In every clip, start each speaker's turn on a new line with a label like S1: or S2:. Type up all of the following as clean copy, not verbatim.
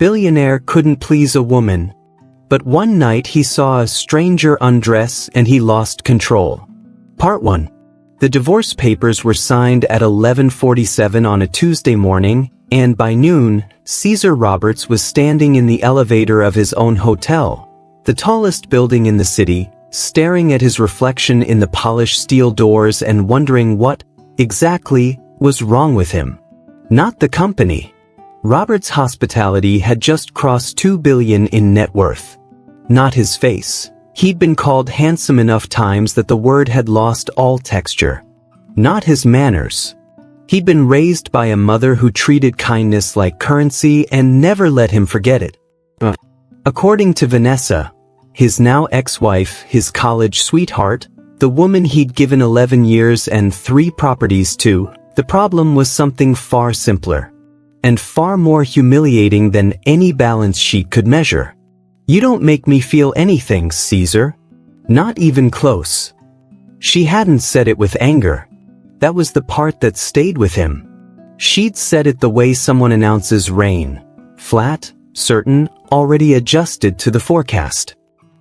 S1: billionaire couldn't please a woman. But one night he saw a stranger undress and he lost control. Part 1. The divorce papers were signed at 11:47 on a Tuesday morning, and by noon, Caesar Roberts was standing in the elevator of his own hotel, the tallest building in the city, staring at his reflection in the polished steel doors and wondering what, exactly, was wrong with him. Not the company. Roberts' hospitality had just crossed $2 billion in net worth. Not his face. He'd been called handsome enough times that the word had lost all texture. Not his manners. He'd been raised by a mother who treated kindness like currency and never let him forget it. According to Vanessa, his now ex-wife, his college sweetheart, the woman he'd given 11 years and 3 properties to, the problem was something far simpler and far more humiliating than any balance sheet could measure. "You don't make me feel anything, Caesar. Not even close." She hadn't said it with anger. That was the part that stayed with him. She'd said it the way someone announces rain. Flat, certain, already adjusted to the forecast.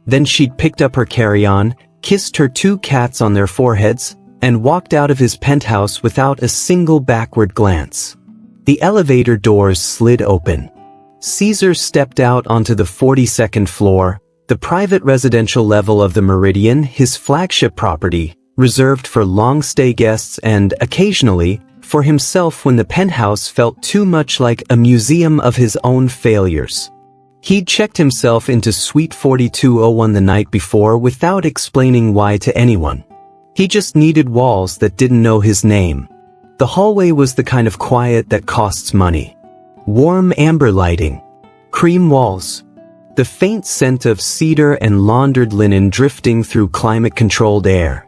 S1: Then she'd picked up her carry-on, kissed her 2 cats on their foreheads, and walked out of his penthouse without a single backward glance. The elevator doors slid open. Caesar stepped out onto the 42nd floor, the private residential level of the Meridian, his flagship property, reserved for long-stay guests and, occasionally, for himself when the penthouse felt too much like a museum of his own failures. He'd checked himself into Suite 4201 the night before without explaining why to anyone. He just needed walls that didn't know his name. The hallway was the kind of quiet that costs money. Warm amber lighting. Cream walls. The faint scent of cedar and laundered linen drifting through climate-controlled air.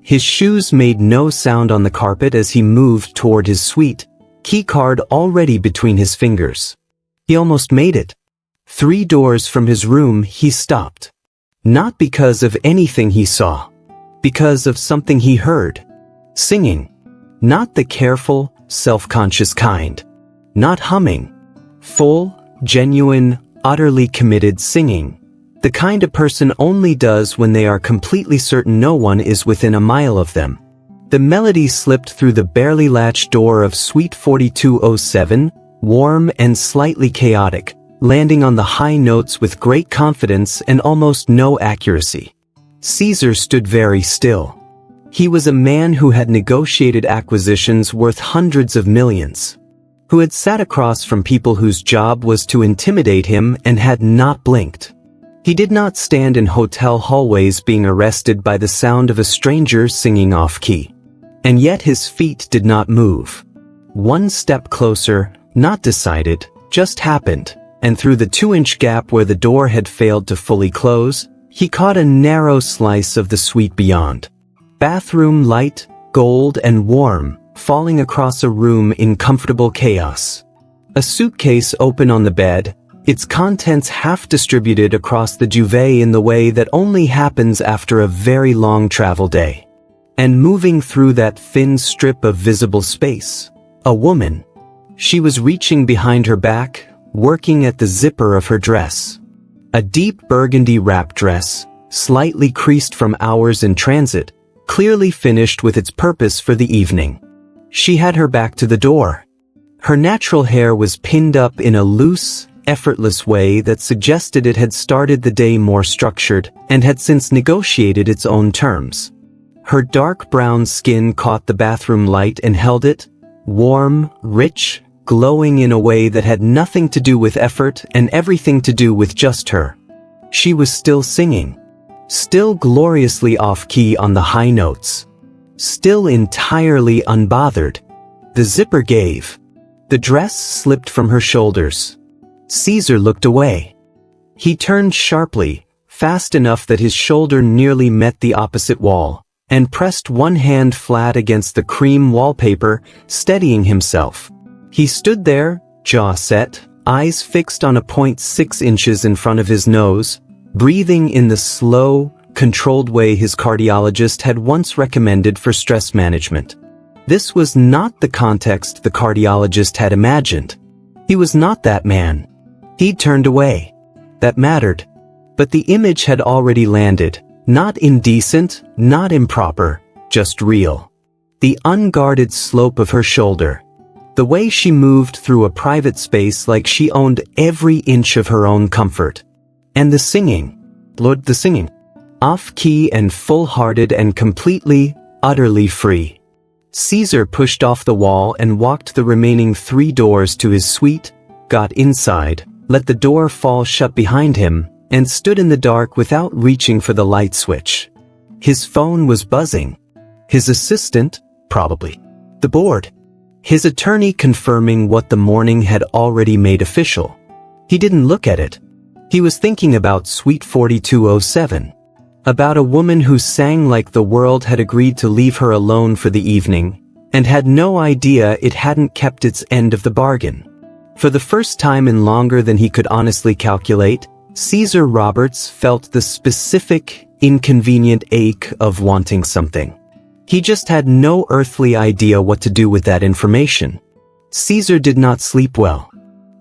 S1: His shoes made no sound on the carpet as he moved toward his suite, keycard already between his fingers. He almost made it. 3 doors from his room he stopped. Not because of anything he saw. Because of something he heard. Singing. Not the careful, self-conscious kind. Not humming. Full, genuine, utterly committed singing. The kind a person only does when they are completely certain no one is within a mile of them. The melody slipped through the barely latched door of Suite 4207, warm and slightly chaotic, landing on the high notes with great confidence and almost no accuracy. Caesar stood very still. He was a man who had negotiated acquisitions worth hundreds of millions, who had sat across from people whose job was to intimidate him and had not blinked. He did not stand in hotel hallways being arrested by the sound of a stranger singing off-key. And yet his feet did not move. One step closer, not decided, just happened, and through the 2-inch gap where the door had failed to fully close, he caught a narrow slice of the suite beyond. Bathroom light, gold and warm, falling across a room in comfortable chaos. A suitcase open on the bed, its contents half distributed across the duvet in the way that only happens after a very long travel day. And moving through that thin strip of visible space, a woman. She was reaching behind her back, working at the zipper of her dress. A deep burgundy wrap dress, slightly creased from hours in transit, clearly finished with its purpose for the evening. She had her back to the door. Her natural hair was pinned up in a loose, effortless way that suggested it had started the day more structured and had since negotiated its own terms. Her dark brown skin caught the bathroom light and held it, warm, rich, glowing in a way that had nothing to do with effort and everything to do with just her. She was still singing. Still gloriously off-key on the high notes. Still entirely unbothered. The zipper gave. The dress slipped from her shoulders. Caesar looked away. He turned sharply, fast enough that his shoulder nearly met the opposite wall, and pressed one hand flat against the cream wallpaper, steadying himself. He stood there, jaw set, eyes fixed on a point 6 inches in front of his nose, breathing in the slow, controlled way his cardiologist had once recommended for stress management. This was not the context the cardiologist had imagined. He was not that man. He turned away. That mattered. But the image had already landed. Not indecent, not improper, just real. The unguarded slope of her shoulder. The way she moved through a private space like she owned every inch of her own comfort. And the singing. Lord, the singing. Off-key and full-hearted and completely, utterly free. Caesar pushed off the wall and walked the remaining 3 doors to his suite, got inside, let the door fall shut behind him, and stood in the dark without reaching for the light switch. His phone was buzzing. His assistant, probably. The board. His attorney confirming what the morning had already made official. He didn't look at it. He was thinking about Suite 4207. About a woman who sang like the world had agreed to leave her alone for the evening, and had no idea it hadn't kept its end of the bargain. For the first time in longer than he could honestly calculate, Caesar Roberts felt the specific, inconvenient ache of wanting something. He just had no earthly idea what to do with that information. Caesar did not sleep well.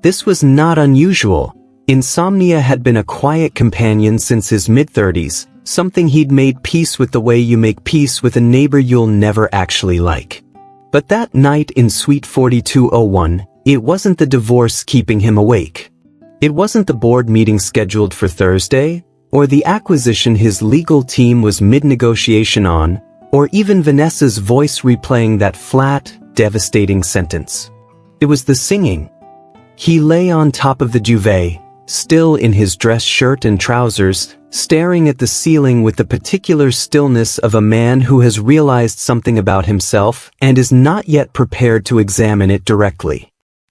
S1: This was not unusual. Insomnia had been a quiet companion since his mid-30s, something he'd made peace with the way you make peace with a neighbor you'll never actually like. But that night in Suite 4201, it wasn't the divorce keeping him awake. It wasn't the board meeting scheduled for Thursday, or the acquisition his legal team was mid-negotiation on, or even Vanessa's voice replaying that flat, devastating sentence. It was the singing. He lay on top of the duvet, still in his dress shirt and trousers, staring at the ceiling with the particular stillness of a man who has realized something about himself and is not yet prepared to examine it directly.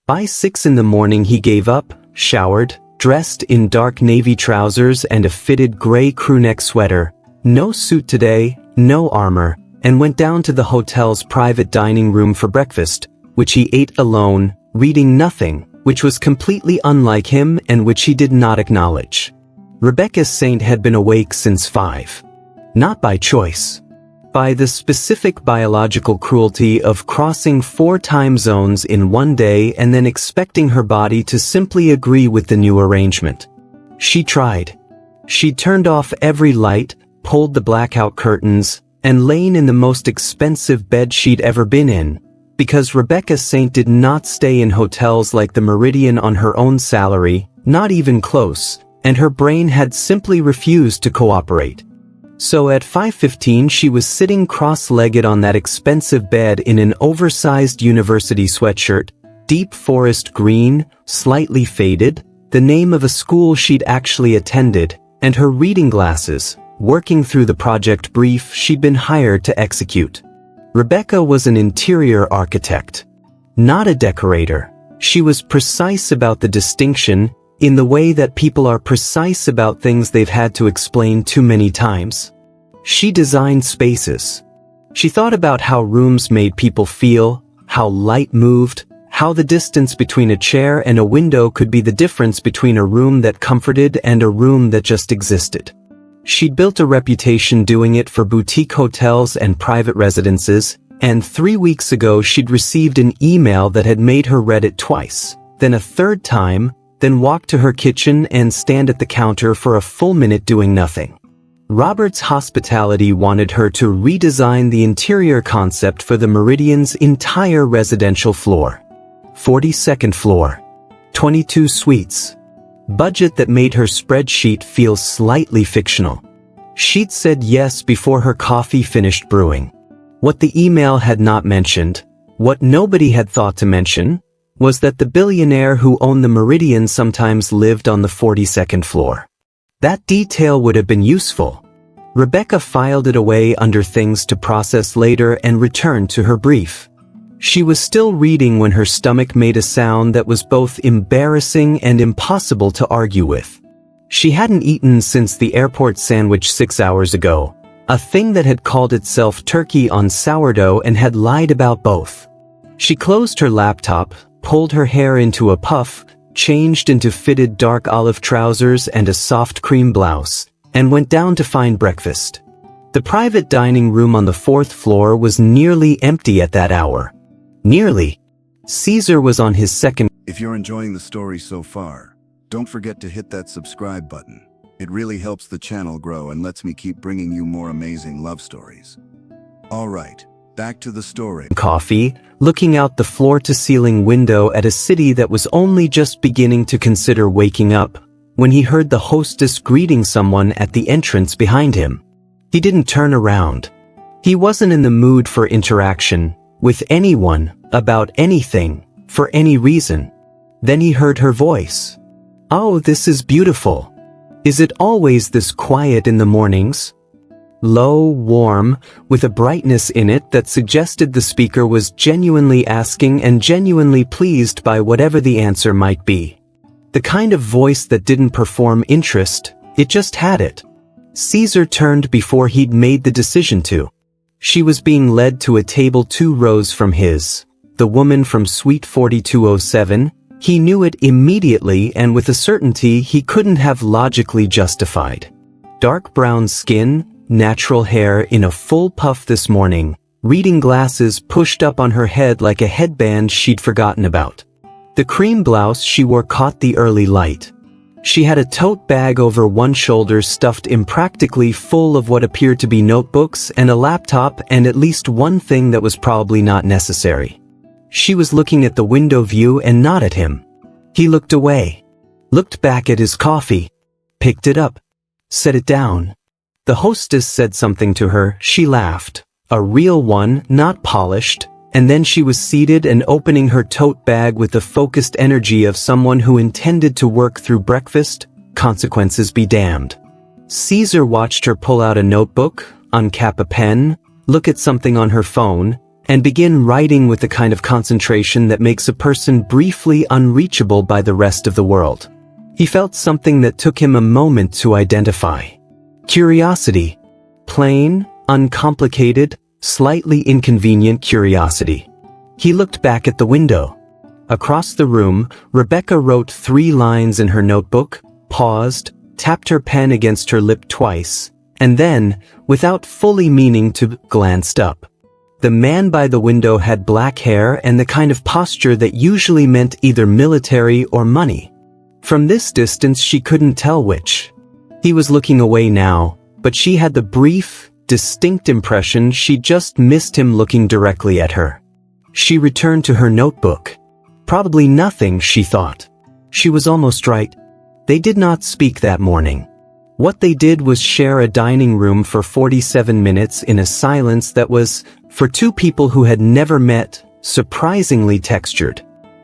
S1: By 6 in the morning he gave up, showered, dressed in dark navy trousers and a fitted gray crewneck sweater, no suit today, no armor, and went down to the hotel's private dining room for breakfast, which he ate alone, reading nothing, which was completely unlike him and which he did not acknowledge. Rebecca Saint had been awake since 5. Not by choice. By the specific biological cruelty of crossing 4 time zones in one day and then expecting her body to simply agree with the new arrangement. She tried. She turned off every light, pulled the blackout curtains, and lain in the most expensive bed she'd ever been in, because Rebecca Saint did not stay in hotels like the Meridian on her own salary, not even close, and her brain had simply refused to cooperate. So at 5:15 she was sitting cross-legged on that expensive bed in an oversized university sweatshirt, deep forest green, slightly faded, the name of a school she'd actually attended, and her reading glasses, working through the project brief she'd been hired to execute. Rebecca was an interior architect, not a decorator. She was precise about the distinction, in the way that people are precise about things they've had to explain too many times. She designed spaces. She thought about how rooms made people feel, how light moved, how the distance between a chair and a window could be the difference between a room that comforted and a room that just existed. She'd built a reputation doing it for boutique hotels and private residences, and 3 weeks ago she'd received an email that had made her read it twice, then a third time, then walk to her kitchen and stand at the counter for a full minute doing nothing. Robert's Hospitality wanted her to redesign the interior concept for the Meridian's entire residential floor. 42nd floor. 22 suites. Budget that made her spreadsheet feel slightly fictional. She'd said yes before her coffee finished brewing. What the email had not mentioned, what nobody had thought to mention, was that the billionaire who owned the Meridian sometimes lived on the 42nd floor. That detail would have been useful. Rebecca filed it away under things to process later and returned to her brief. She was still reading when her stomach made a sound that was both embarrassing and impossible to argue with. She hadn't eaten since the airport sandwich 6 hours ago, a thing that had called itself turkey on sourdough and had lied about both. She closed her laptop, pulled her hair into a puff, changed into fitted dark olive trousers and a soft cream blouse, and went down to find breakfast. The private dining room on the 4th floor was nearly empty at that hour. Nearly. Caesar was on his second.
S2: If you're enjoying the story so far, Don't forget to hit that subscribe button. It really helps the channel grow and lets me keep bringing you more amazing love stories. Alright, back to the story.
S1: Coffee, looking out the floor-to-ceiling window at a city that was only just beginning to consider waking up, when he heard the hostess greeting someone at the entrance behind him. He didn't turn around. He wasn't in the mood for interaction with anyone, about anything, for any reason. Then he heard her voice. "Oh, this is beautiful. Is it always this quiet in the mornings?" Low, warm, with a brightness in it that suggested the speaker was genuinely asking and genuinely pleased by whatever the answer might be. The kind of voice that didn't perform interest, it just had it. Caesar turned before he'd made the decision to. She was being led to a table 2 rows from his. The woman from Suite 4207, he knew it immediately and with a certainty he couldn't have logically justified. Dark brown skin, natural hair in a full puff this morning, reading glasses pushed up on her head like a headband she'd forgotten about. The cream blouse she wore caught the early light. She had a tote bag over one shoulder stuffed impractically full of what appeared to be notebooks and a laptop and at least one thing that was probably not necessary. She was looking at the window view and not at him. He looked away, looked back at his coffee, picked it up, set it down. The hostess said something to her. She laughed, a real one, not polished, and then she was seated and opening her tote bag with the focused energy of someone who intended to work through breakfast, consequences be damned. Caesar watched her pull out a notebook, uncap a pen, look at something on her phone, and begin writing with the kind of concentration that makes a person briefly unreachable by the rest of the world. He felt something that took him a moment to identify. Curiosity. Plain, uncomplicated, slightly inconvenient curiosity. He looked back at the window. Across the room, Rebecca wrote 3 lines in her notebook, paused, tapped her pen against her lip twice, and then, without fully meaning to, glanced up. The man by the window had black hair and the kind of posture that usually meant either military or money. From this distance she couldn't tell which. He was looking away now, but she had the brief, distinct impression she just missed him looking directly at her. She returned to her notebook. Probably nothing, she thought. She was almost right. They did not speak that morning. What they did was share a dining room for 47 minutes in a silence that was, for 2 people who had never met, surprisingly textured.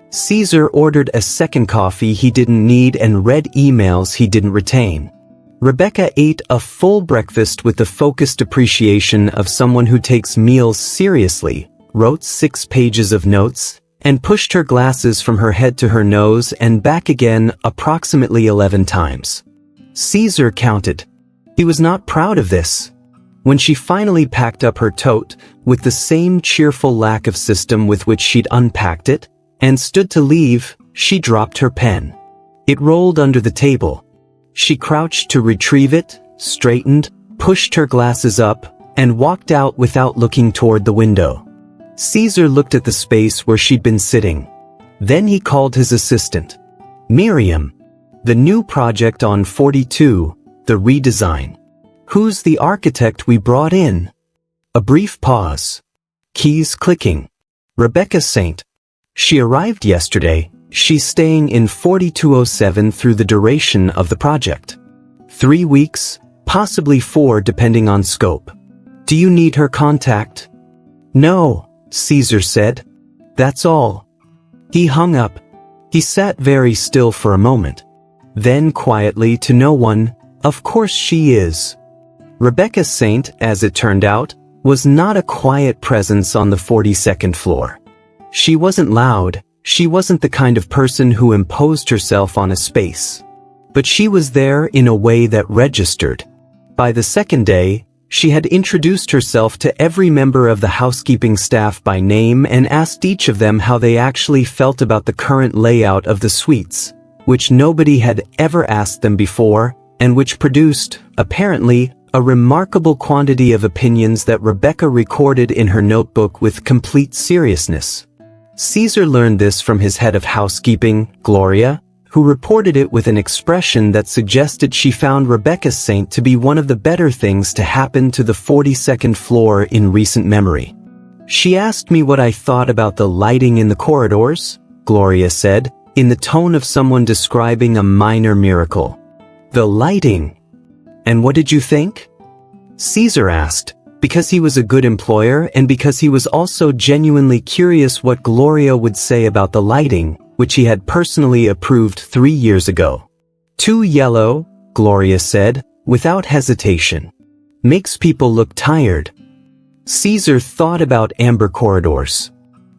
S1: Caesar ordered a second coffee he didn't need and read emails he didn't retain. Rebecca ate a full breakfast with the focused appreciation of someone who takes meals seriously, wrote 6 pages of notes, and pushed her glasses from her head to her nose and back again approximately 11 times. Caesar counted. He was not proud of this. When she finally packed up her tote, with the same cheerful lack of system with which she'd unpacked it, and stood to leave, she dropped her pen. It rolled under the table. She crouched to retrieve it, straightened, pushed her glasses up, and walked out without looking toward the window. Caesar looked at the space where she'd been sitting. Then he called his assistant. "Miriam. The new project on 42, the redesign. Who's the architect we brought in?" A brief pause. Keys clicking. "Rebecca Saint. She arrived yesterday. She's staying in 4207 through the duration of the project. 3 weeks, possibly 4 depending on scope. Do you need her contact?" "No," Caesar said. "That's all." He hung up. He sat very still for a moment. Then quietly to no one, "Of course she is." Rebecca Saint, as it turned out, was not a quiet presence on the 42nd floor. She wasn't loud, she wasn't the kind of person who imposed herself on a space. But she was there in a way that registered. By the second day, she had introduced herself to every member of the housekeeping staff by name and asked each of them how they actually felt about the current layout of the suites, which nobody had ever asked them before, and which produced, apparently, a remarkable quantity of opinions that Rebecca recorded in her notebook with complete seriousness. Caesar learned this from his head of housekeeping, Gloria, who reported it with an expression that suggested she found Rebecca Saint to be one of the better things to happen to the 42nd floor in recent memory. She asked me what I thought about the lighting in the corridors, Gloria said, in the tone of someone describing a minor miracle. The lighting. And what did you think? Caesar asked, because he was a good employer and because he was also genuinely curious what Gloria would say about the lighting, which he had personally approved 3 years ago. Too yellow, Gloria said, without hesitation. Makes people look tired. Caesar thought about amber corridors.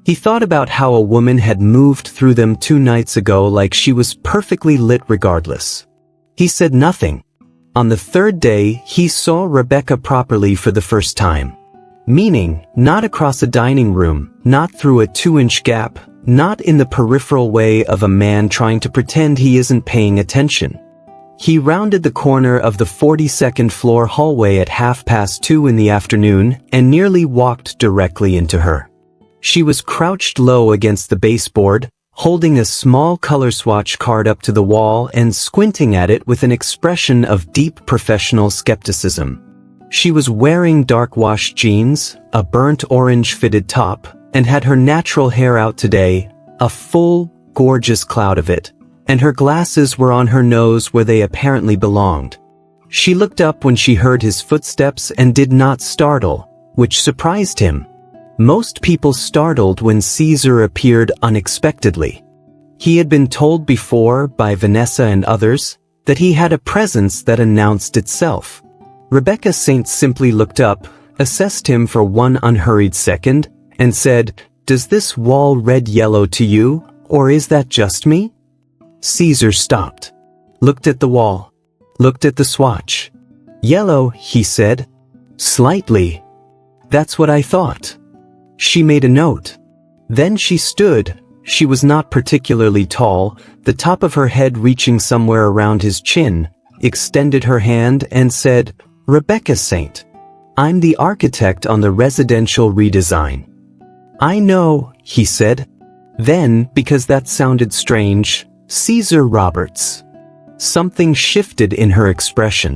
S1: He thought about how a woman had moved through them 2 nights ago like she was perfectly lit regardless. He said nothing. On the 3rd day, he saw Rebecca properly for the first time. Meaning, not across a dining room, not through a 2-inch gap, not in the peripheral way of a man trying to pretend he isn't paying attention. He rounded the corner of the 42nd floor hallway at 2:30 in the afternoon and nearly walked directly into her. She was crouched low against the baseboard, holding a small color swatch card up to the wall and squinting at it with an expression of deep professional skepticism. She was wearing dark wash jeans, a burnt orange fitted top, and had her natural hair out today, a full, gorgeous cloud of it, and her glasses were on her nose where they apparently belonged. She looked up when she heard his footsteps and did not startle, which surprised him. Most people startled when Caesar appeared unexpectedly. He had been told before by Vanessa and others that he had a presence that announced itself. Rebecca Saint simply looked up, assessed him for one unhurried second, and said, "Does this wall read yellow to you, or is that just me?" Caesar stopped, looked at the wall, looked at the swatch. "Yellow," he said. "Slightly. That's what I thought." She made a note. Then she stood. She was not particularly tall, the top of her head reaching somewhere around his chin, extended her hand and said, "Rebecca Saint. I'm the architect on the residential redesign." "I know," he said. Then, because that sounded strange, "Caesar Roberts." Something shifted in her expression.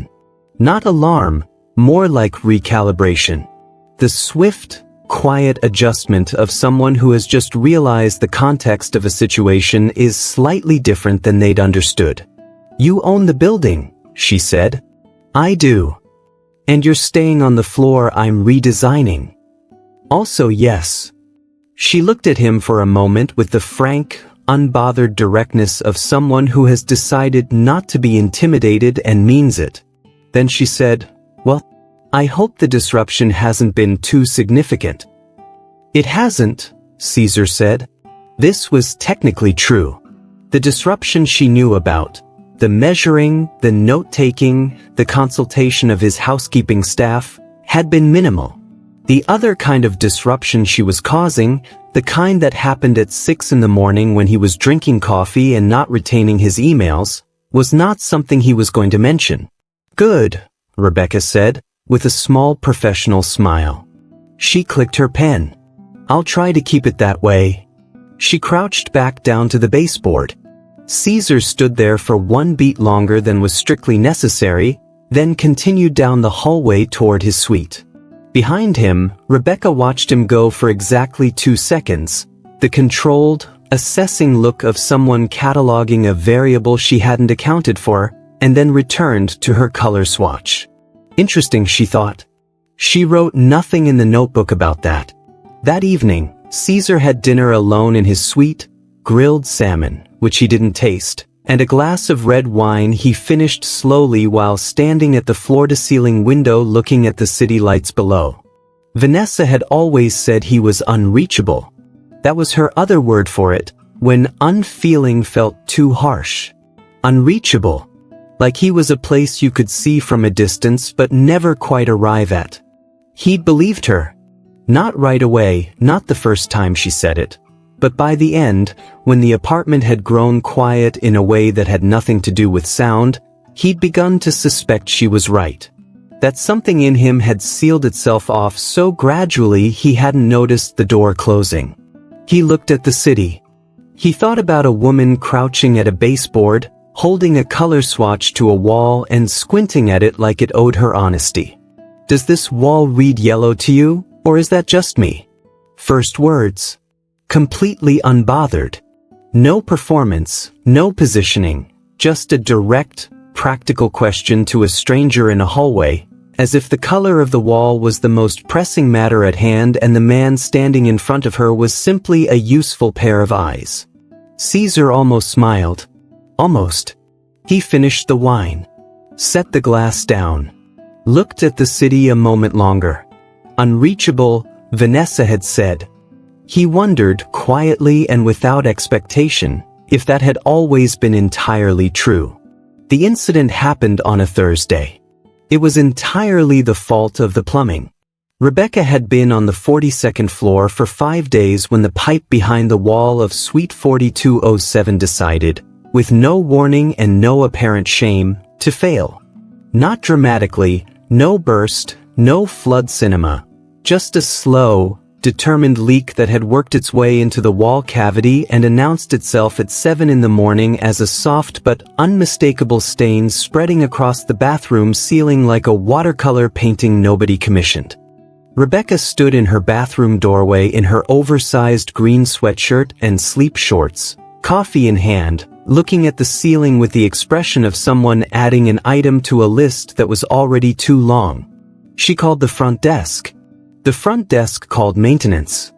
S1: Not alarm, more like recalibration. The swift, quiet adjustment of someone who has just realized the context of a situation is slightly different than they'd understood. "You own the building," she said. "I do. And you're staying on the floor I'm redesigning." "Also yes." She looked at him for a moment with the frank, unbothered directness of someone who has decided not to be intimidated and means it. Then she said, "Well, I hope the disruption hasn't been too significant." "It hasn't," Caesar said. This was technically true. The disruption she knew about, the measuring, the note-taking, the consultation of his housekeeping staff, had been minimal. The other kind of disruption she was causing, the kind that happened at 6 in the morning when he was drinking coffee and not retaining his emails, was not something he was going to mention. "Good," Rebecca said, with a small professional smile. She clicked her pen. "I'll try to keep it that way." She crouched back down to the baseboard. Caesar stood there for 1 beat longer than was strictly necessary, then continued down the hallway toward his suite. Behind him, Rebecca watched him go for exactly 2 seconds, the controlled, assessing look of someone cataloging a variable she hadn't accounted for, and then returned to her color swatch. Interesting, she thought. She wrote nothing in the notebook about that. That evening, Caesar had dinner alone in his suite, grilled salmon, which he didn't taste, and a glass of red wine he finished slowly while standing at the floor-to-ceiling window looking at the city lights below. Vanessa had always said he was unreachable. That was her other word for it, when unfeeling felt too harsh. Unreachable. Like he was a place you could see from a distance but never quite arrive at. He'd believed her. Not right away, not the first time she said it. But by the end, when the apartment had grown quiet in a way that had nothing to do with sound, he'd begun to suspect she was right. That something in him had sealed itself off so gradually he hadn't noticed the door closing. He looked at the city. He thought about a woman crouching at a baseboard, holding a color swatch to a wall and squinting at it like it owed her honesty. Does this wall read yellow to you, or is that just me? First words. Completely unbothered. No performance, no positioning, just a direct, practical question to a stranger in a hallway, as if the color of the wall was the most pressing matter at hand and the man standing in front of her was simply a useful pair of eyes. Caesar almost smiled. Almost. He finished the wine, set the glass down, looked at the city a moment longer. Unreachable, Vanessa had said. He wondered, quietly and without expectation, if that had always been entirely true. The incident happened on a Thursday. It was entirely the fault of the plumbing. Rebecca had been on the 42nd floor for 5 days when the pipe behind the wall of Suite 4207 decided, with no warning and no apparent shame, to fail. Not dramatically, no burst, no flood cinema, just a slow, determined leak that had worked its way into the wall cavity and announced itself at 7 in the morning as a soft but unmistakable stain spreading across the bathroom ceiling like a watercolor painting nobody commissioned. Rebecca stood in her bathroom doorway in her oversized green sweatshirt and sleep shorts, coffee in hand, looking at the ceiling with the expression of someone adding an item to a list that was already too long. She called the front desk. The front desk called maintenance.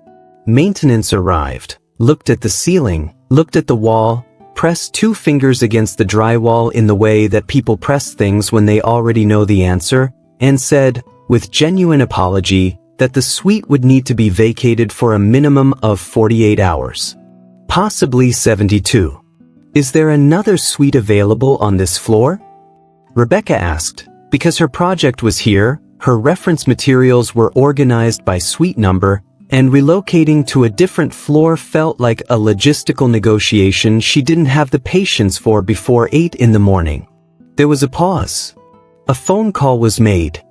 S1: Maintenance arrived, looked at the ceiling, looked at the wall, pressed 2 fingers against the drywall in the way that people press things when they already know the answer, and said, with genuine apology, that the suite would need to be vacated for a minimum of 48 hours. Possibly 72. Is there another suite available on this floor? Rebecca asked, because her project was here. Her reference materials were organized by suite number, and relocating to a different floor felt like a logistical negotiation she didn't have the patience for before 8 in the morning. There was a pause. A phone call was made.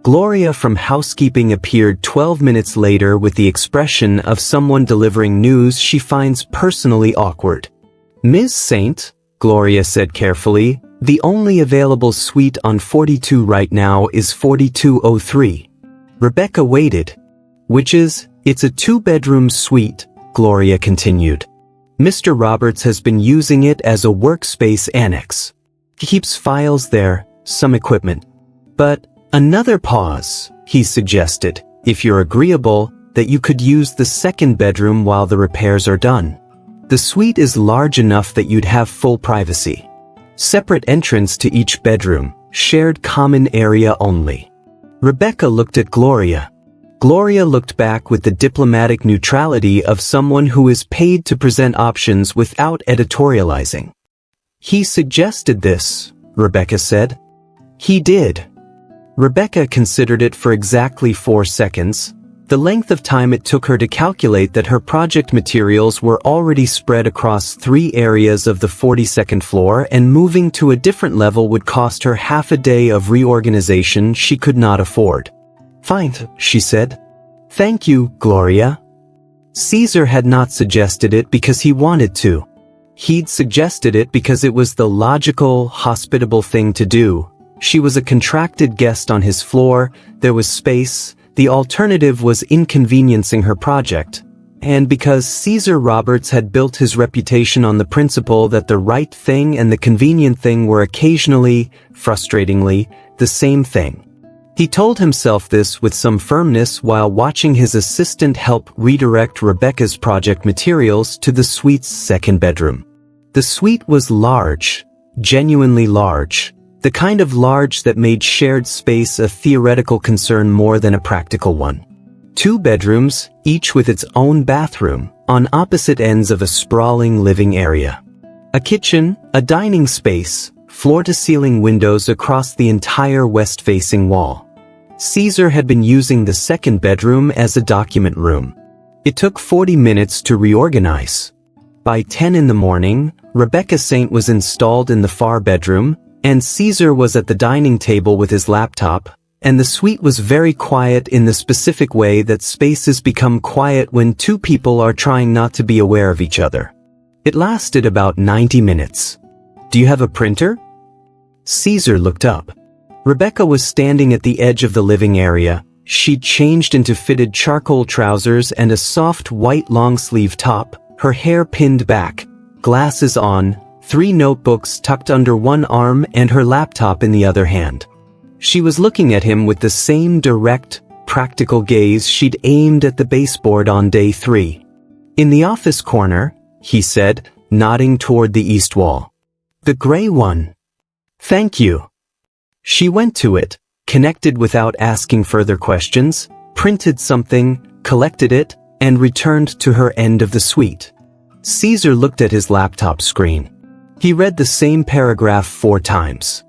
S1: Gloria from housekeeping appeared 12 minutes later with the expression of someone delivering news she finds personally awkward. Ms. Saint, Gloria said carefully, the only available suite on 42 right now is 4203. Rebecca waited. It's a 2-bedroom suite, Gloria continued. Mr. Roberts has been using it as a workspace annex. He keeps files there, some equipment. But, another pause, he suggested, if you're agreeable, that you could use the 2nd bedroom while the repairs are done. The suite is large enough that you'd have full privacy. Separate entrance to each bedroom, shared common area only. Rebecca looked at Gloria. Gloria looked back with the diplomatic neutrality of someone who is paid to present options without editorializing. He suggested this, Rebecca said. He did. Rebecca considered it for exactly 4 seconds, the length of time it took her to calculate that her project materials were already spread across 3 areas of the 42nd floor and moving to a different level would cost her half a day of reorganization she could not afford. Fine, she said. Thank you, Gloria. Caesar had not suggested it because he wanted to. He'd suggested it because it was the logical, hospitable thing to do. She was a contracted guest on his floor, there was space. The alternative was inconveniencing her project, and because Caesar Roberts had built his reputation on the principle that the right thing and the convenient thing were occasionally, frustratingly, the same thing. He told himself this with some firmness while watching his assistant help redirect Rebecca's project materials to the suite's 2nd bedroom. The suite was large, genuinely large. The kind of large that made shared space a theoretical concern more than a practical one. 2 bedrooms, each with its own bathroom, on opposite ends of a sprawling living area. A kitchen, a dining space, floor-to-ceiling windows across the entire west-facing wall. Caesar had been using the 2nd bedroom as a document room. It took 40 minutes to reorganize. By 10 in the morning, Rebecca Saint was installed in the far bedroom, and Caesar was at the dining table with his laptop, and the suite was very quiet in the specific way that spaces become quiet when 2 people are trying not to be aware of each other. It lasted about 90 minutes. Do you have a printer? Caesar looked up. Rebecca was standing at the edge of the living area. She'd changed into fitted charcoal trousers and a soft white long-sleeve top, her hair pinned back, glasses on, 3 notebooks tucked under one arm and her laptop in the other hand. She was looking at him with the same direct, practical gaze she'd aimed at the baseboard on day 3. In the office corner, he said, nodding toward the east wall. The gray one. Thank you. She went to it, connected without asking further questions, printed something, collected it, and returned to her end of the suite. Caesar looked at his laptop screen. He read the same paragraph 4 times.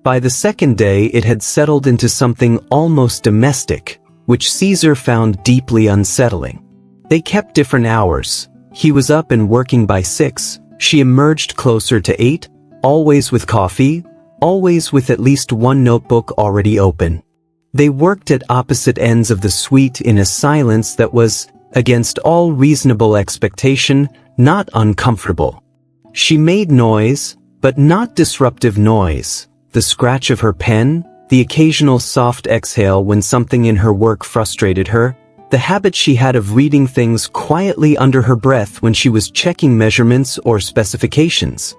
S1: By the second day it had settled into something almost domestic, which Caesar found deeply unsettling. They kept different hours. He was up and working by 6, she emerged closer to 8, always with coffee, always with at least one notebook already open. They worked at opposite ends of the suite in a silence that was, against all reasonable expectation, not uncomfortable. She made noise, but not disruptive noise. The scratch of her pen, the occasional soft exhale when something in her work frustrated her, the habit she had of reading things quietly under her breath when she was checking measurements or specifications.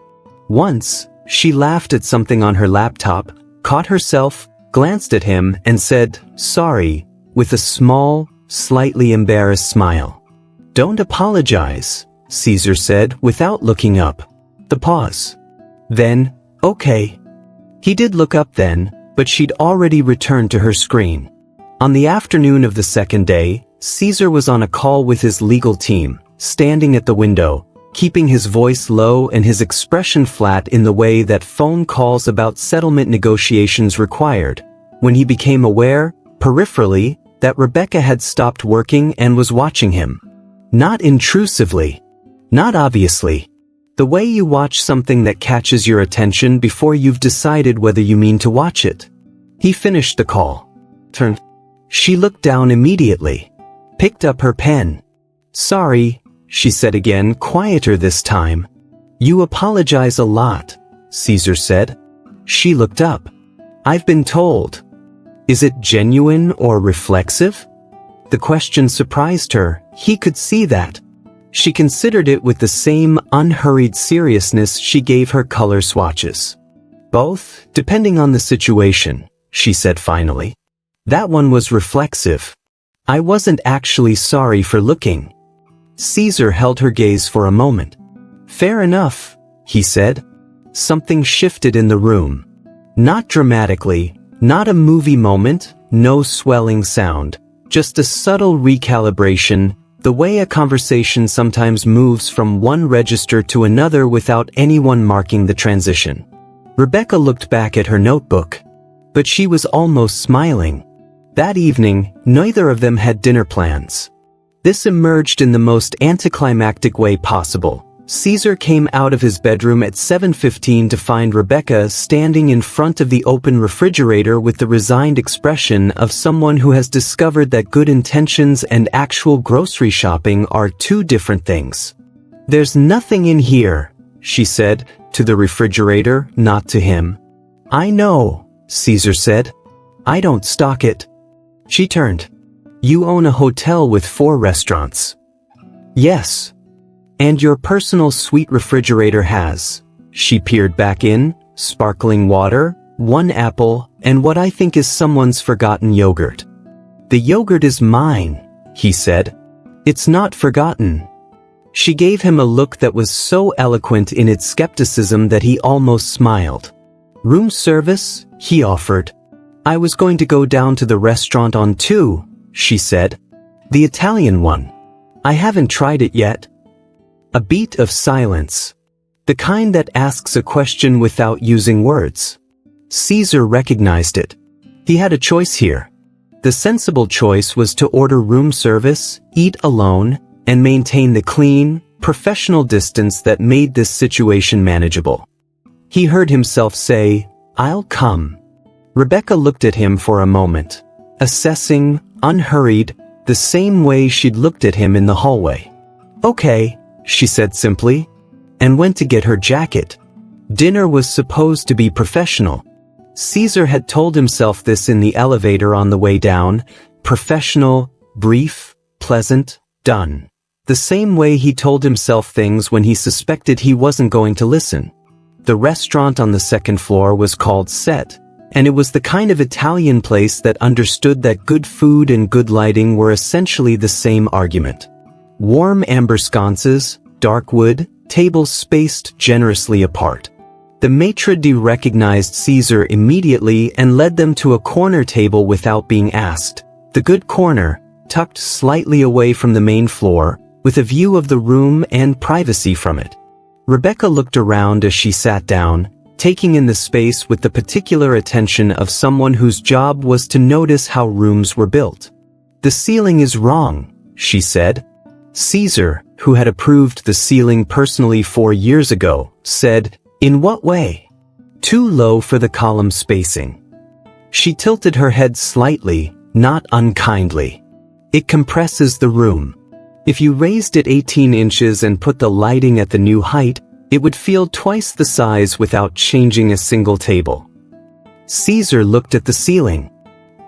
S1: Once, she laughed at something on her laptop, caught herself, glanced at him, and said, "Sorry," with a small, slightly embarrassed smile. "Don't apologize," Caesar said without looking up. The pause. Then, "Okay." He did look up then, but she'd already returned to her screen. On the afternoon of the second day, Caesar was on a call with his legal team, standing at the window, keeping his voice low and his expression flat in the way that phone calls about settlement negotiations required, when he became aware, peripherally, that Rebecca had stopped working and was watching him. Not intrusively. Not obviously. The way you watch something that catches your attention before you've decided whether you mean to watch it. He finished the call. Turned. She looked down immediately. Picked up her pen. "Sorry," she said again, quieter this time. "You apologize a lot," Caesar said. She looked up. "I've been told." Is it genuine or reflexive? The question surprised her. He could see that. She considered it with the same unhurried seriousness she gave her color swatches. "Both, depending on the situation," she said finally. "That one was reflexive. I wasn't actually sorry for looking." Caesar held her gaze for a moment. "Fair enough," he said. Something shifted in the room. Not dramatically, not a movie moment, no swelling sound, just a subtle recalibration, the way a conversation sometimes moves from one register to another without anyone marking the transition. Rebecca looked back at her notebook. But she was almost smiling. That evening, neither of them had dinner plans. This emerged in the most anticlimactic way possible. Caesar came out of his bedroom at 7:15 to find Rebecca standing in front of the open refrigerator with the resigned expression of someone who has discovered that good intentions and actual grocery shopping are 2 different things. "There's nothing in here," she said, to the refrigerator, not to him. "I know," Caesar said. "I don't stock it." She turned. "You own a hotel with 4 restaurants." "Yes. And your personal suite refrigerator has." She peered back in, sparkling water, 1 apple, and what I think is someone's forgotten yogurt. "The yogurt is mine," he said. "It's not forgotten." She gave him a look that was so eloquent in its skepticism that he almost smiled. "Room service?" he offered. "I was going to go down to the restaurant on 2, she said. "The Italian one. I haven't tried it yet." A beat of silence. The kind that asks a question without using words. Caesar recognized it. He had a choice here. The sensible choice was to order room service, eat alone, and maintain the clean, professional distance that made this situation manageable. He heard himself say, "I'll come." Rebecca looked at him for a moment, assessing, unhurried, the same way she'd looked at him in the hallway. "Okay," she said simply. and went to get her jacket. Dinner was supposed to be professional. Caesar had told himself this in the elevator on the way down: professional, brief, pleasant, done. The same way he told himself things when he suspected he wasn't going to listen. The restaurant on the second floor was called Set, and it was the kind of Italian place that understood that good food and good lighting were essentially the same argument. Warm amber sconces, dark wood, tables spaced generously apart. The maitre d' recognized Caesar immediately and led them to a corner table without being asked. The good corner, tucked slightly away from the main floor, with a view of the room and privacy from it. Rebecca looked around as she sat down, taking in the space with the particular attention of someone whose job was to notice how rooms were built. "The ceiling is wrong," she said. Caesar, who had approved the ceiling personally 4 years ago, said, "In what way?" "Too low for the column spacing." She tilted her head slightly, not unkindly. "It compresses the room. If you raised it 18 inches and put the lighting at the new height, it would feel twice the size without changing a single table." Caesar looked at the ceiling.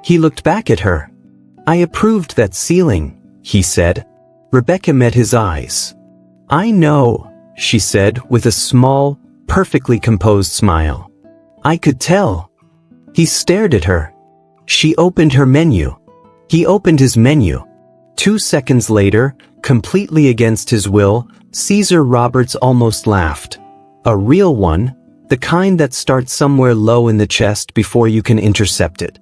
S1: He looked back at her. "I approved that ceiling," he said. Rebecca met his eyes. "I know," she said with a small, perfectly composed smile. "I could tell." He stared at her. She opened her menu. He opened his menu. 2 seconds later, completely against his will, Caesar Roberts almost laughed. A real one, the kind that starts somewhere low in the chest before you can intercept it.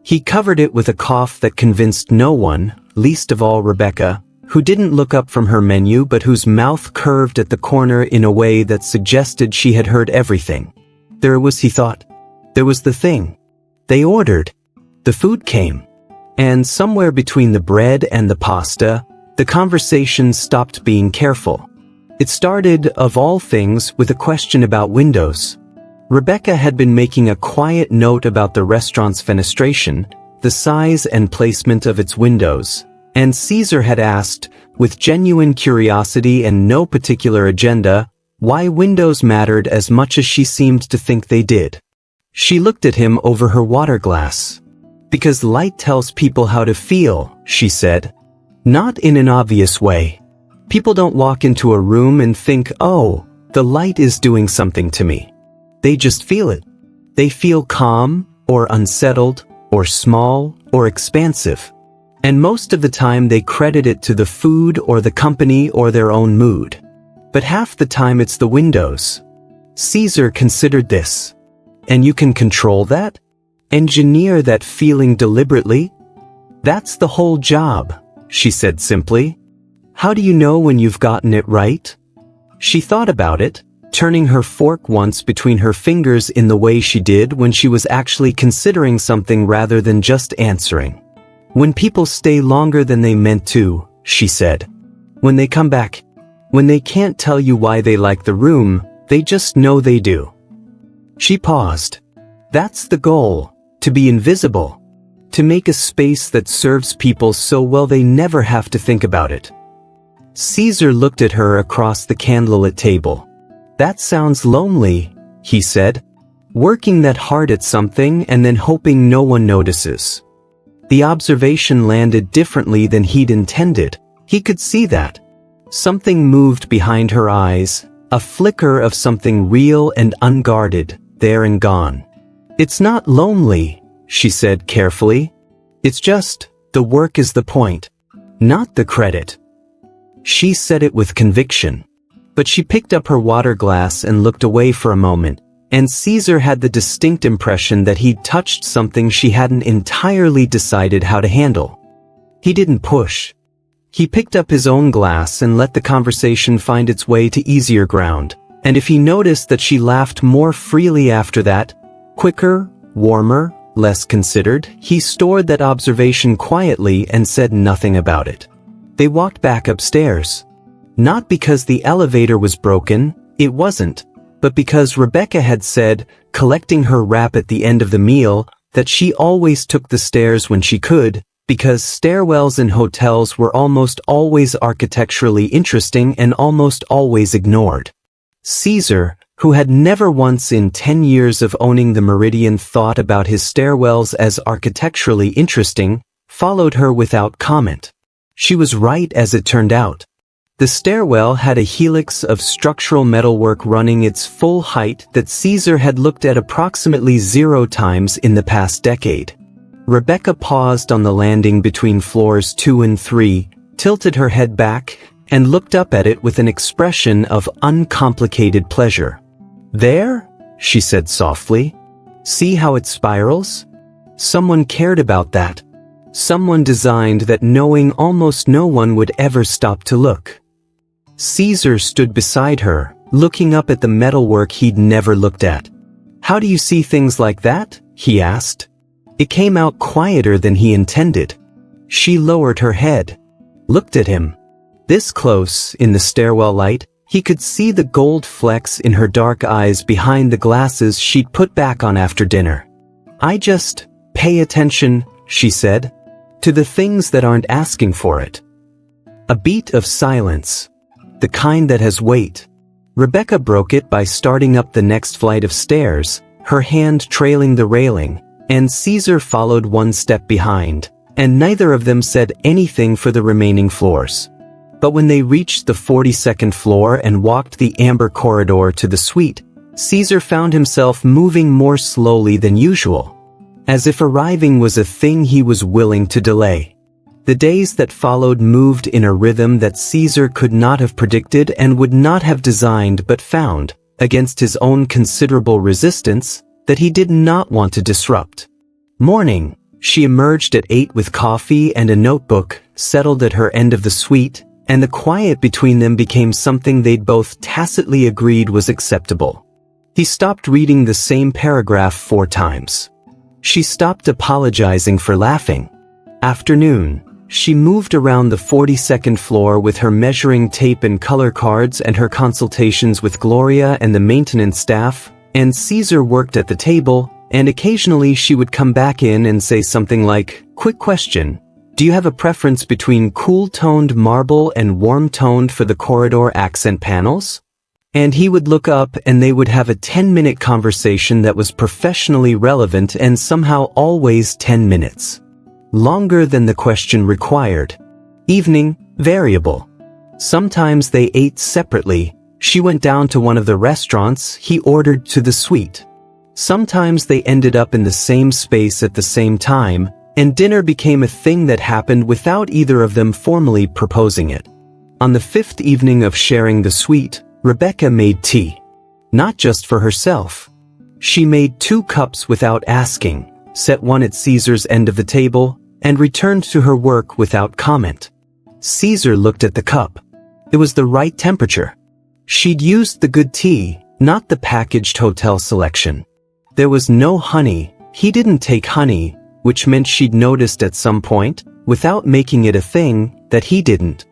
S1: He covered it with a cough that convinced no one, least of all Rebecca, who didn't look up from her menu but whose mouth curved at the corner in a way that suggested she had heard everything. There was, he thought. There was the thing. They ordered. The food came. And somewhere between the bread and the pasta, the conversation stopped being careful. It started, of all things, with a question about windows. Rebecca had been making a quiet note about the restaurant's fenestration, the size and placement of its windows, and Caesar had asked, with genuine curiosity and no particular agenda, why windows mattered as much as she seemed to think they did. She looked at him over her water glass. "Because light tells people how to feel," she said. "Not in an obvious way. People don't walk into a room and think, oh, the light is doing something to me. They just feel it. They feel calm, or unsettled, or small, or expansive. And most of the time they credit it to the food or the company or their own mood. But half the time it's the windows." Caesar considered this. "And you can control that? Engineer that feeling deliberately?" "That's the whole job," she said simply. "How do you know when you've gotten it right?" She thought about it, turning her fork once between her fingers in the way she did when she was actually considering something rather than just answering. "When people stay longer than they meant to," she said. "When they come back. When they can't tell you why they like the room, they just know they do." She paused. "That's the goal, to be invisible. To make a space that serves people so well they never have to think about it." Caesar looked at her across the candlelit table. "That sounds lonely," he said. "Working that hard at something and then hoping no one notices." The observation landed differently than he'd intended. He could see that. Something moved behind her eyes, a flicker of something real and unguarded, there and gone. "It's not lonely," she said carefully. "It's just, the work is the point, not the credit." She said it with conviction. But she picked up her water glass and looked away for a moment, and Caesar had the distinct impression that he'd touched something she hadn't entirely decided how to handle. He didn't push. He picked up his own glass and let the conversation find its way to easier ground, and if he noticed that she laughed more freely after that, quicker, warmer, less considered, he stored that observation quietly and said nothing about it. They walked back upstairs. Not because the elevator was broken, it wasn't, but because Rebecca had said, collecting her wrap at the end of the meal, that she always took the stairs when she could, because stairwells in hotels were almost always architecturally interesting and almost always ignored. Caesar, who had never once in 10 years of owning the Meridian thought about his stairwells as architecturally interesting, followed her without comment. She was right, as it turned out. The stairwell had a helix of structural metalwork running its full height that Caesar had looked at approximately 0 times in the past decade. Rebecca paused on the landing between floors 2 and 3, tilted her head back, and looked up at it with an expression of uncomplicated pleasure. "There?" she said softly. "See how it spirals? Someone cared about that. Someone designed that knowing almost no one would ever stop to look." Caesar stood beside her, looking up at the metalwork he'd never looked at. "How do you see things like that?" he asked. It came out quieter than he intended. She lowered her head, looked at him. This close, in the stairwell light, he could see the gold flecks in her dark eyes behind the glasses she'd put back on after dinner. "I just pay attention," she said, "to the things that aren't asking for it." A beat of silence. The kind that has weight. Rebecca broke it by starting up the next flight of stairs, her hand trailing the railing, and Caesar followed one step behind, and neither of them said anything for the remaining floors. But when they reached the 42nd floor and walked the amber corridor to the suite, Caesar found himself moving more slowly than usual, as if arriving was a thing he was willing to delay. The days that followed moved in a rhythm that Caesar could not have predicted and would not have designed, but found, against his own considerable resistance, that he did not want to disrupt. Morning. She emerged at 8 with coffee and a notebook, settled at her end of the suite, and the quiet between them became something they'd both tacitly agreed was acceptable. He stopped reading the same paragraph 4 times. She stopped apologizing for laughing. Afternoon. She moved around the 42nd floor with her measuring tape and color cards and her consultations with Gloria and the maintenance staff, and Caesar worked at the table, and occasionally she would come back in and say something like, "Quick question. Do you have a preference between cool-toned marble and warm-toned for the corridor accent panels?" And he would look up and they would have a 10-minute conversation that was professionally relevant and somehow always 10 minutes. Longer than the question required. Evening, variable. Sometimes they ate separately. She went down to one of the restaurants, he ordered to the suite. Sometimes they ended up in the same space at the same time, and dinner became a thing that happened without either of them formally proposing it. On the 5th evening of sharing the suite, Rebecca made tea. Not just for herself. She made 2 cups without asking, set one at Caesar's end of the table, and returned to her work without comment. Caesar looked at the cup. It was the right temperature. She'd used the good tea, not the packaged hotel selection. There was no honey. He didn't take honey, which meant she'd noticed at some point, without making it a thing, that he didn't.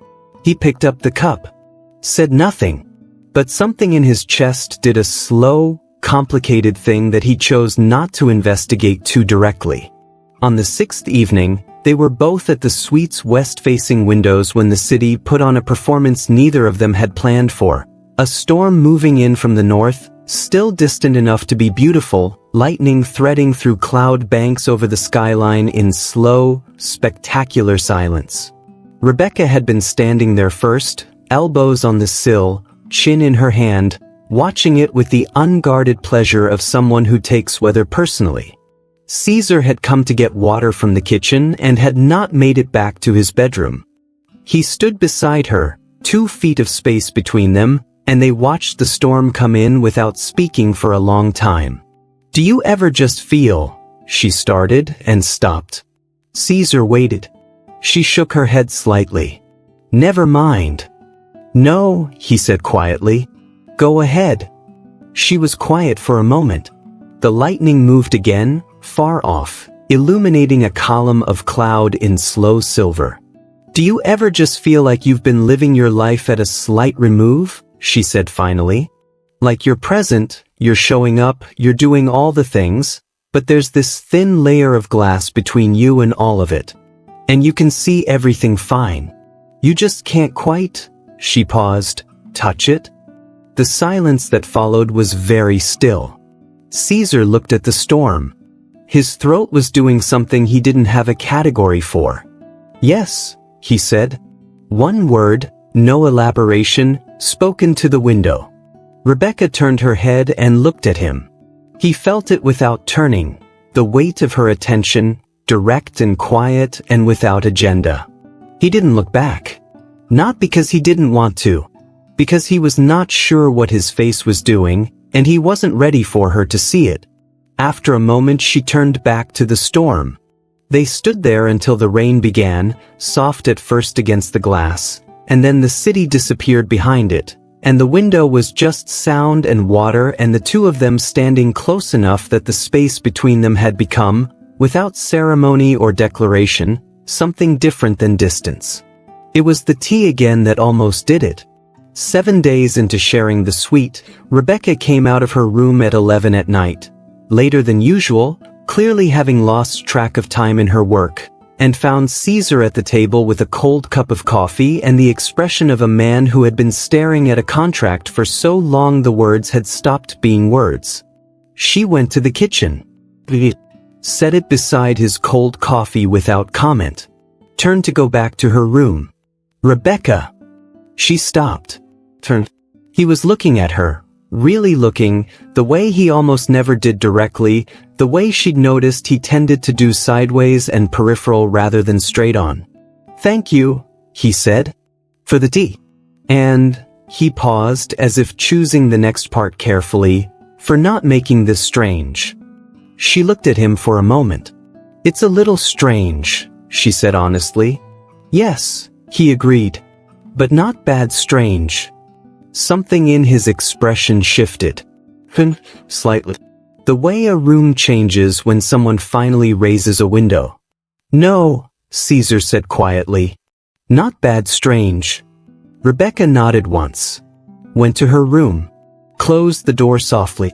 S1: He picked up the cup. Said nothing. But something in his chest did a slow, complicated thing that he chose not to investigate too directly. On the 6th evening, they were both at the suite's west-facing windows when the city put on a performance neither of them had planned for. A storm moving in from the north, still distant enough to be beautiful, lightning threading through cloud banks over the skyline in slow, spectacular silence. Rebecca had been standing there first, elbows on the sill, chin in her hand, watching it with the unguarded pleasure of someone who takes weather personally. Caesar had come to get water from the kitchen and had not made it back to his bedroom. He stood beside her, 2 feet of space between them, and they watched the storm come in without speaking for a long time. "Do you ever just feel?" she started and stopped. Caesar waited. She shook her head slightly. "Never mind." "No," he said quietly. "Go ahead." She was quiet for a moment. The lightning moved again, far off, illuminating a column of cloud in slow silver. "Do you ever just feel like you've been living your life at a slight remove?" she said finally. "Like you're present, you're showing up, you're doing all the things, but there's this thin layer of glass between you and all of it. And you can see everything fine. You just can't quite," she paused, "touch it?" The silence that followed was very still. Caesar looked at the storm. His throat was doing something he didn't have a category for. "Yes," he said. One word, no elaboration, spoken to the window. Rebecca turned her head and looked at him. He felt it without turning, the weight of her attention, direct and quiet and without agenda. He didn't look back. Not because he didn't want to. Because he was not sure what his face was doing, and he wasn't ready for her to see it. After a moment she turned back to the storm. They stood there until the rain began, soft at first against the glass, and then the city disappeared behind it, and the window was just sound and water and the two of them standing close enough that the space between them had become, without ceremony or declaration, something different than distance. It was the tea again that almost did it. 7 days into sharing the suite, Rebecca came out of her room at 11 at night, later than usual, clearly having lost track of time in her work, and found Caesar at the table with a cold cup of coffee and the expression of a man who had been staring at a contract for so long the words had stopped being words. She went to the kitchen, set it beside his cold coffee without comment, turned to go back to her room. "Rebecca!" She stopped, turned. He was looking at her, really looking, the way he almost never did directly, the way she'd noticed he tended to do sideways and peripheral rather than straight on. "Thank you," he said, "for the tea." And he paused as if choosing the next part carefully, "for not making this strange." She looked at him for a moment. "It's a little strange," she said honestly. "Yes," he agreed. "But not bad strange." Something in his expression shifted. Slightly. The way a room changes when someone finally raises a window. "No," Caesar said quietly. "Not bad strange." Rebecca nodded once, went to her room, closed the door softly,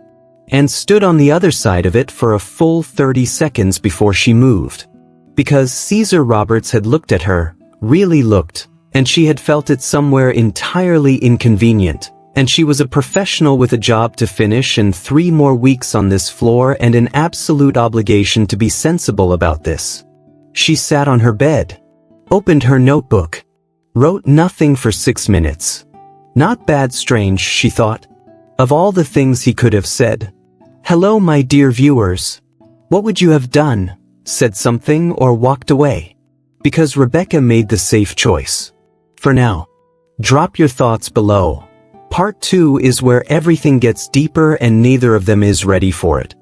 S1: and stood on the other side of it for a full 30 seconds before she moved. Because Caesar Roberts had looked at her, really looked, and she had felt it somewhere entirely inconvenient, and she was a professional with a job to finish and 3 more weeks on this floor and an absolute obligation to be sensible about this. She sat on her bed, opened her notebook, wrote nothing for 6 minutes. Not bad strange, she thought. Of all the things he could have said. "Hello, my dear viewers. What would you have done? Said something or walked away?" Because Rebecca made the safe choice. For now. Drop your thoughts below. Part 2 is where everything gets deeper and neither of them is ready for it.